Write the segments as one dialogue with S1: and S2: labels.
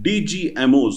S1: DGMOs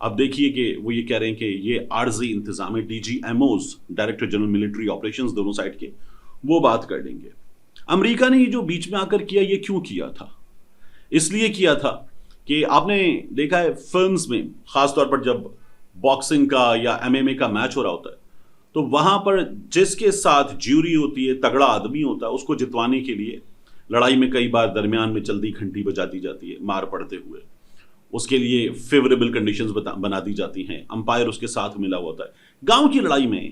S1: اب دیکھیے کہ وہ یہ کہہ رہے ہیں کہ یہ عارضی انتظام ہے، DGMOs director general military operations دونوں سائڈ کے وہ بات کر لیں گے۔ امریکہ نے یہ جو بیچ میں آ کر کیا یہ کیوں کیا تھا؟ اس لیے کیا تھا کہ آپ نے دیکھا ہے فلمز میں خاص طور پر جب باکسنگ کا یا MMA کا میچ ہو رہا ہوتا ہے تو وہاں پر جس کے ساتھ جیوری ہوتی ہے، تگڑا آدمی ہوتا ہے، اس کو جتوانے کے لیے لڑائی میں کئی بار درمیان میں چلتی گھنٹی بجاتی جاتی ہے مار پڑتے ہوئے، اس کے لیے فیوریبل کنڈیشنز بنا دی جاتی ہیں، امپائر اس کے ساتھ ملا ہوتا ہے۔ گاؤں کی لڑائی میں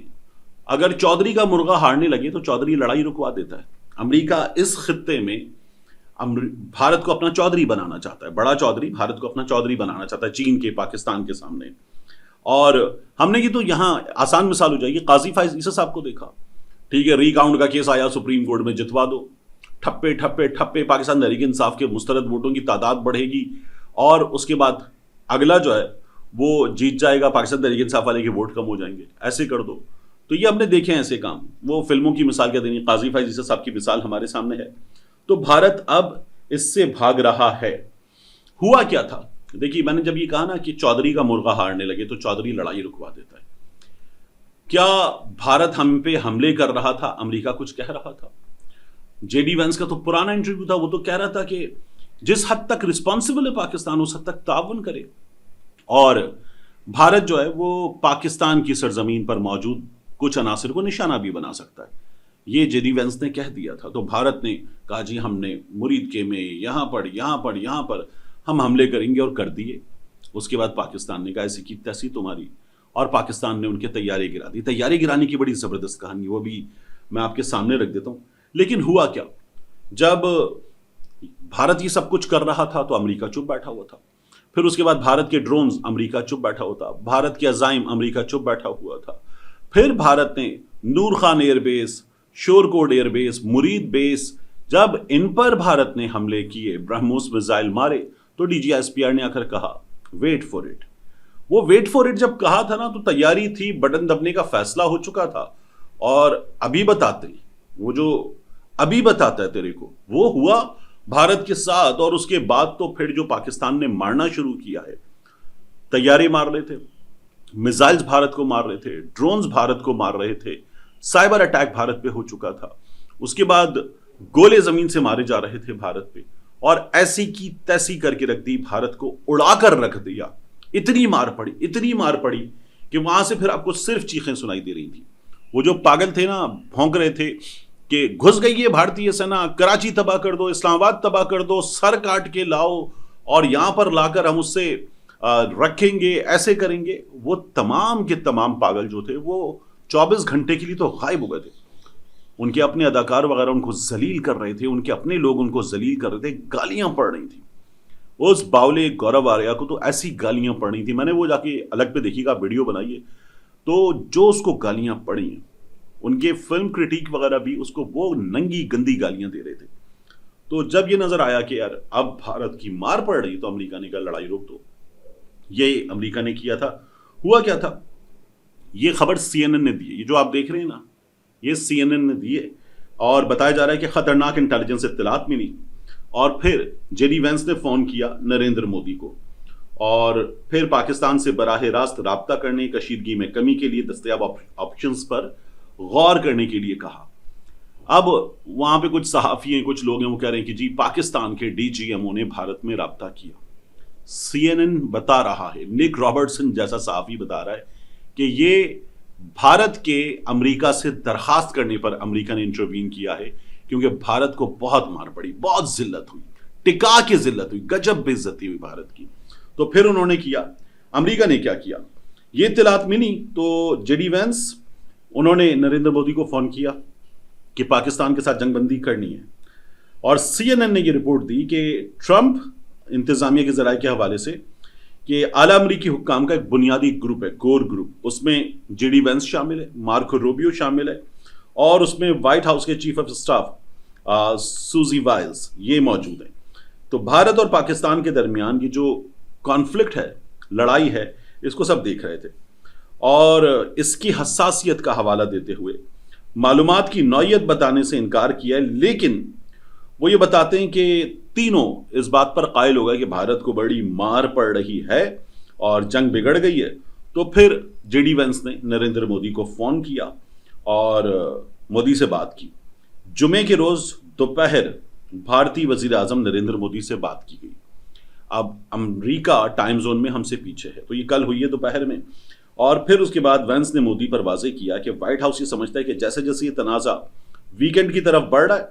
S1: اگر چودھری کا مرغا ہارنے لگے تو چودھری لڑائی رکوا دیتا ہے۔ امریکہ اس خطے میں بھارت کو اپنا چودھری بنانا چاہتا ہے، بڑا چودھری بھارت کو اپنا چودھری بنانا چاہتا ہے چین کے، پاکستان کے سامنے۔ اور ہم نے یہ تو یہاں آسان مثال ہو جائے گی، قاضی فائز عیسیٰ صاحب کو دیکھا، ٹھیک ہے، ری کاؤنٹ کا کیس آیا سپریم کورٹ میں، جتوا دو، ٹھپے ٹھپے ٹھپے، پاکستان تحریک انصاف کے مسترد ووٹوں کی تعداد بڑھے گی اور اس کے بعد اگلا جو ہے وہ جیت جائے گا، پاکستان تحریک انصاف والے کے ووٹ کم ہو جائیں گے، ایسے کر دو۔ تو یہ ہم نے دیکھے ہیں ایسے کام، وہ فلموں کی مثال کیا دینی، قاضی فائز عیسیٰ صاحب کی مثال ہمارے سامنے ہے۔ تو بھارت اب اس سے بھاگ رہا ہے۔ ہوا کیا تھا؟ دیکھیے میں نے جب یہ کہا نا کہ چودھری کا مرغا ہارنے لگے تو چودھری لڑائی رکوا دیتا ہے، کیا بھارت ہم پہ حملے کر رہا تھا؟ امریکہ کچھ کہہ رہا تھا؟ JD وینس کا تو پرانا انٹرویو تھا، وہ تو کہہ رہا تھا کہ جس حد تک رسپانسبل ہے پاکستان اس حد تک تعاون کرے، اور بھارت جو ہے وہ پاکستان کی سرزمین پر موجود کچھ عناصر کو نشانہ بھی بنا سکتا ہے، یہ JD وینس نے کہہ دیا تھا۔ تو بھارت نے کہا جی ہم نے مرید کے میں یہاں پر ہم حملے کریں گے، اور کر دیے۔ اس کے بعد پاکستان نے کہا ایسی کی تیسی تمہاری، اور پاکستان نے ان کے تیاری گرا دی۔ تیاری گرانے کی بڑی زبردست کہانی، وہ بھی میں آپ کے سامنے رکھ دیتا ہوں۔ لیکن ہوا کیا؟ جب بھارت یہ سب کچھ کر رہا تھا تو امریکہ چپ بیٹھا ہوا تھا، پھر اس کے بعد بھارت کے ڈرونز امریکہ چپ بیٹھا ہوا تھا، بھارت کے عزائم امریکہ چپ بیٹھا ہوا تھا، پھر بھارت نے Noor Khan air base, Shorkot air base, Murid base, جب ان پر بھارت نے حملے کیے، برہموس میزائل مارے، تو DGSPR نے آ کر کہا ویٹ فور اٹ۔ وہ ویٹ فور اٹ جب کہا تھا نا تو تیاری تھی، بٹن دبنے کا فیصلہ ہو چکا تھا، اور ابھی بتاتے وہ جو ابھی بتاتا ہے تیرے کو وہ ہوا بھارت کے ساتھ۔ اور اس کے بعد تو پھر جو پاکستان نے مارنا شروع کیا ہے، تیارے مار رہے تھے، میزائلز بھارت کو مار رہے تھے، ڈرونز بھارت کو مار رہے تھے، سائبر اٹیک بھارت پہ ہو چکا تھا، اس کے بعد گولے زمین سے مارے جا رہے تھے بھارت پہ، اور ایسی کی تیسی کر کے رکھ دی، بھارت کو اڑا کر رکھ دیا۔ اتنی مار پڑی کہ وہاں سے پھر آپ کو صرف چیخیں سنائی دے رہی تھی۔ وہ جو پاگل تھے نا، بھونک رہے تھے کہ گھس گئی ہے بھارتی سینا، کراچی تباہ کر دو، اسلام آباد تباہ کر دو، سر کاٹ کے لاؤ اور یہاں پر لا کر ہم اس سے رکھیں گے، ایسے کریں گے۔ وہ تمام کے تمام پاگل جو تھے وہ 24 گھنٹے کے لیے تو غائب ہو گئے تھے۔ ان کے اپنے اداکار وغیرہ ان کو ذلیل کر رہے تھے، ان کے اپنے لوگ ان کو ذلیل کر رہے تھے، گالیاں پڑ رہی تھیں۔ اس باولے گورو آریہ کو تو ایسی گالیاں پڑ رہی تھیں، میں نے وہ جا کے الگ پہ دیکھی گا، ویڈیو بنائیے، تو جو اس کو گالیاں پڑی ہیں، ان کے فلم کرٹیک وغیرہ بھی اس کو وہ ننگی گندی گالیاں دے رہے تھے۔ تو جب یہ نظر آیا کہ یار اب بھارت کی مار پڑ رہی تو امریکہ نے کہا لڑائی روک دو۔ یہ امریکہ نے کیا تھا۔ ہوا کیا تھا؟ یہ خبر CNN نے دی ہے، یہ جو آپ دیکھ رہے ہیں نا، یہ CNN نے دی ہے، اور بتایا جا رہا ہے کہ خطرناک انٹیلیجنس اطلاعات ملی، اور پھر JD وینس نے فون کیا نریندر مودی کو، اور پھر پاکستان سے براہ راست رابطہ کرنے، کشیدگی میں کمی کے لیے دستیاب آپشنز پر غور کرنے کے لیے کہا۔ اب وہاں پہ کچھ صحافی ہیں، کچھ لوگ ہیں، وہ کہہ رہے ہیں کہ جی پاکستان کے DGMO نے بھارت میں رابطہ کیا۔ CNN بتا رہا ہے، نک رابرٹسن جیسا صحافی بتا رہا ہے کہ یہ بھارت کے امریکہ سے درخواست کرنے پر امریکہ نے انٹروین کیا ہے، کیونکہ بھارت کو بہت مار پڑی، بہت ذلت ہوئی، ٹکا کے ذلت ہوئی، گجب بے عزتی ہوئی بھارت کی۔ تو پھر انہوں نے کیا، امریکہ نے کیا کیا، یہ اطلاعات ملی تو JD وینس انہوں نے نریندر مودی کو فون کیا کہ پاکستان کے ساتھ جنگ بندی کرنی ہے، اور CNN نے یہ رپورٹ دی کہ ٹرمپ انتظامیہ کے ذرائع کے حوالے سے کہ اعلیٰ امریکی حکام کا ایک بنیادی گروپ ہے، کور گروپ، اس میں JD وینس شامل ہے، مارکو روبیو شامل ہے، اور اس میں وائٹ ہاؤس کے چیف آف اسٹاف سوزی وائلز یہ موجود ہیں۔ تو بھارت اور پاکستان کے درمیان کی جو کانفلکٹ ہے، لڑائی ہے، اس کو سب دیکھ رہے تھے، اور اس کی حساسیت کا حوالہ دیتے ہوئے معلومات کی نوعیت بتانے سے انکار کیا ہے، لیکن وہ یہ بتاتے ہیں کہ تینوں اس بات پر قائل ہو گئے کہ بھارت کو بڑی مار پڑ رہی ہے، اور جنگ بگڑ گئی ہے، تو پھر جے ڈی وینس نے نریندر مودی کو فون کیا اور مودی سے بات کی. جمعے کے روز دوپہر بھارتی وزیر اعظم نریندر مودی سے بات کی گئی. اب امریکہ ٹائم زون میں ہم سے پیچھے ہے، تو یہ کل ہوئی ہے دوپہر میں. اور پھر اس کے بعد وینس نے مودی پر واضح کیا کہ وائٹ ہاؤس یہ سمجھتا ہے کہ جیسے جیسے یہ تنازع ویکینڈ کی طرف بڑھ رہا ہے،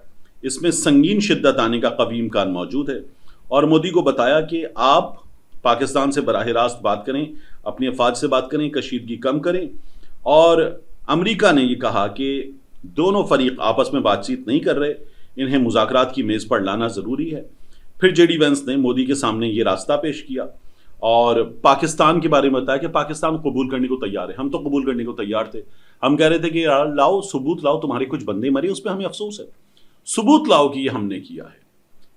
S1: اس میں سنگین شدت آنے کا قوی امکان موجود ہے. اور مودی کو بتایا کہ آپ پاکستان سے براہ راست بات کریں، اپنی افواج سے بات کریں، کشیدگی کم کریں. اور امریکہ نے یہ کہا کہ دونوں فریق آپس میں بات چیت نہیں کر رہے، انہیں مذاکرات کی میز پر لانا ضروری ہے. پھر جے ڈی وینس نے مودی کے سامنے یہ راستہ پیش کیا اور پاکستان کے بارے میں بتایا کہ پاکستان قبول کرنے کو تیار ہے. ہم تو قبول کرنے کو تیار تھے، ہم کہہ رہے تھے کہ یار لاؤ ثبوت لاؤ، تمہارے کچھ بندے مرے اس پہ ہمیں افسوس ہے، ثبوت لاؤ کہ یہ ہم نے کیا ہے.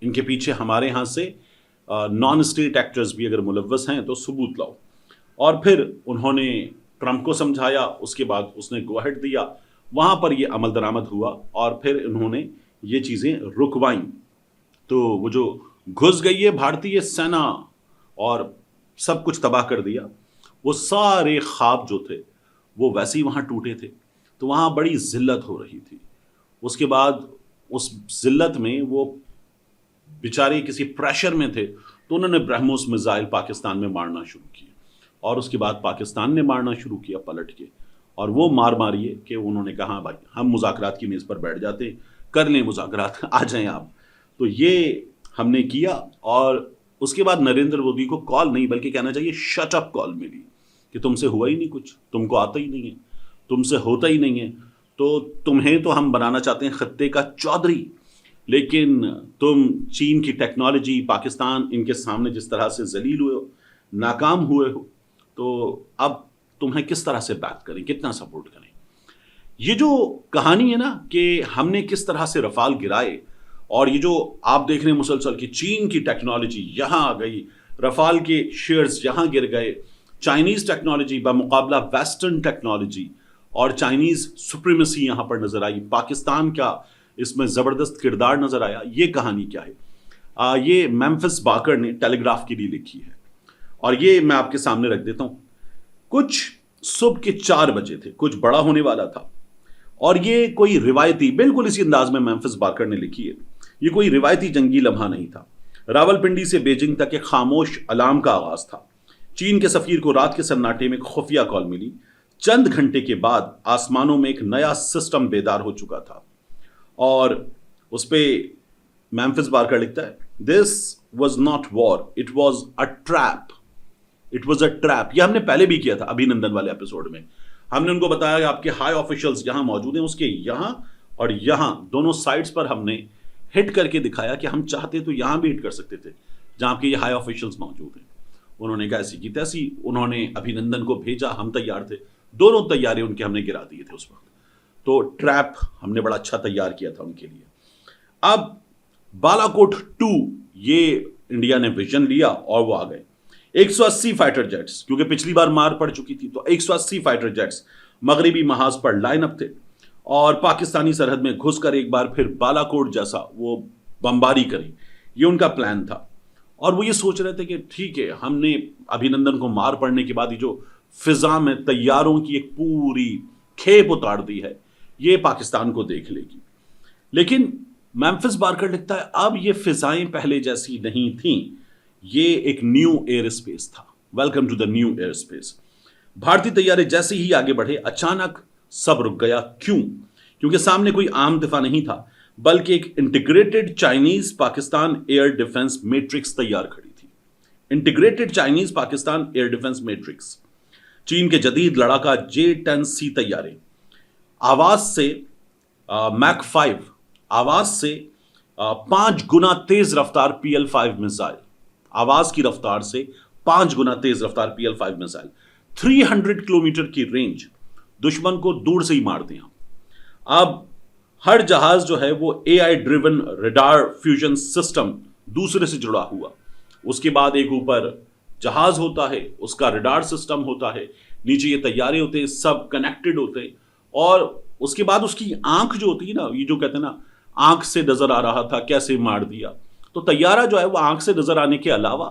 S1: ان کے پیچھے ہمارے ہاں سے نان اسٹیٹ ایکٹرز بھی اگر ملوث ہیں تو ثبوت لاؤ. اور پھر انہوں نے ٹرمپ کو سمجھایا، اس کے بعد اس نے گو ہیڈ دیا، وہاں پر یہ عمل درآمد ہوا اور پھر انہوں نے یہ چیزیں رکوائیں. تو وہ جو گھس گئی ہے بھارتی سینا اور سب کچھ تباہ کر دیا، وہ سارے خواب جو تھے وہ ویسے ہی وہاں ٹوٹے تھے. تو وہاں بڑی ذلت ہو رہی تھی. اس کے بعد اس ذلت میں وہ بیچارے کسی پریشر میں تھے، تو انہوں نے برہموس میزائل پاکستان میں مارنا شروع کیے اور اس کے بعد پاکستان نے مارنا شروع کیا پلٹ کے. اور وہ ماریے کہ انہوں نے کہا بھائی ہم مذاکرات کی میز پر بیٹھ جاتے ہیں، کر لیں مذاکرات، آ جائیں آپ. تو یہ ہم نے کیا. اور اس کے بعد نریندر مودی کو کال نہیں بلکہ کہنا چاہیے شٹ اپ کال ملی کہ تم سے ہوا ہی نہیں کچھ، تم کو آتا ہی نہیں ہے، تم سے ہوتا ہی نہیں ہے. تو تمہیں تو ہم بنانا چاہتے ہیں خطے کا چودھری، لیکن تم چین کی ٹیکنالوجی، پاکستان ان کے سامنے جس طرح سے ذلیل ہوئے ہو، ناکام ہوئے ہو، تو اب تمہیں کس طرح سے بات کریں، کتنا سپورٹ کریں. یہ جو کہانی ہے نا کہ ہم نے کس طرح سے رفال گرائے، اور یہ جو آپ دیکھ رہے ہیں مسلسل کہ چین کی ٹیکنالوجی یہاں آ گئی، رفال کے شیئرز یہاں گر گئے، چائنیز ٹیکنالوجی بمقابلہ ویسٹرن ٹیکنالوجی اور چائنیز سپریمیسی یہاں پر نظر آئی، پاکستان کا اس میں زبردست کردار نظر آیا. یہ کہانی کیا ہے؟ یہ میمفس باکر نے ٹیلی گراف کے لیے لکھی ہے اور یہ میں آپ کے سامنے رکھ دیتا ہوں. کچھ صبح کے 4 بجے تھے، کچھ بڑا ہونے والا تھا، اور یہ کوئی روایتی، بالکل اسی انداز میں میمفس باکر نے لکھی ہے، یہ کوئی روایتی جنگی لمحہ نہیں تھا. راولپنڈی سے بیجنگ تک ایک خاموش الارم کا آغاز تھا. چین کے سفیر کو رات کے سناٹے میں ایک خفیہ کال ملی. چند گھنٹے کے بعد آسمانوں میں ایک نیا سسٹم بیدار ہو چکا تھا اور اس پہ میمفس باکر لکھتا ہے this was not war, it was a trap, it was a trap. یہ ہم نے پہلے بھی کیا تھا ابھی نندن والے ایپیسوڈ میں. ہم نے ان کو بتایا کہ آپ کے ہائی آفیشلز یہاں موجود ہیں، اس کے یہاں اور یہاں دونوں سائڈز پر ہم نے ہٹ کر کے دکھایا کہ ہم چاہتے تو یہاں بھی ہٹ کر سکتے تھے جہاں آپ کے یہ ہائی آفیشلز موجود ہیں. انہوں نے کہا ایسی کی تیسی، انہوں نے ابھینندن کو بھیجا، ہم تیار تھے، دونوں تیارے ان کے ہم نے گرا دیے تھے اس وقت. تو ٹریپ ہم نے بڑا اچھا تیار کیا تھا ان کے لیے. اب بالاکوٹ 2 یہ انڈیا نے ویژن لیا اور وہ آ گئے. 180 فائٹر جیٹس، کیونکہ پچھلی بار مار پڑ چکی تھی تو 180 فائٹر جیٹس مغربی محاذ پر لائن اپ تھے اور پاکستانی سرحد میں گھس کر ایک بار پھر بالاکوٹ جیسا وہ بمباری کریں. یہ ان کا پلان تھا اور وہ یہ سوچ رہے تھے کہ ٹھیک ہے ہم نے ابھینندن کو مار پڑنے کے بعد یہ جو فضا میں طیاروں کی ایک پوری کھیپ اتار دی ہے یہ پاکستان کو دیکھ لے گی. لیکن میمفس باکر لکھتا ہے اب یہ فضائیں پہلے جیسی نہیں تھیں، یہ ایک نیو ایئر اسپیس تھا. Welcome to the new airspace. بھارتی طیارے جیسے ہی آگے بڑھے اچانک سب رک گیا. کیوں؟ کیونکہ سامنے کوئی عام دفاع نہیں تھا بلکہ ایک integrated Chinese Pakistan air defence matrix تیار کھڑی تھی. Integrated Chinese Pakistan air defence matrix, چین کے جدید لڑاکا J-10C طیارے، آواز سے میک 5 آواز سے 5 گنا تیز رفتار PL-5 میزائل، آواز کی رفتار سے 5 گنا تیز رفتار PL-5 میزائل، 300 کلومیٹر کی رینج، دشمن کو دور سے ہی مار دیں. اب ہر جہاز جو ہے وہ AI driven radar fusion system دوسرے سے جڑا ہوا. اس کے بعد ایک اوپر جہاز ہوتا ہے، اس کا ریڈار سسٹم ہوتا ہے، نیچے یہ طیارے ہوتے ہیں، سب کنیکٹڈ ہوتے ہیں. اور اس کے بعد اس کی آنکھ جو ہوتی ہے نا، یہ جو کہتے ہیں نا آنکھ سے نظر آ رہا تھا کیسے مار دیا، تو طیارہ جو ہے وہ آنکھ سے نظر آنے کے علاوہ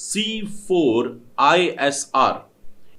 S1: C4ISR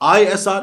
S1: ISR,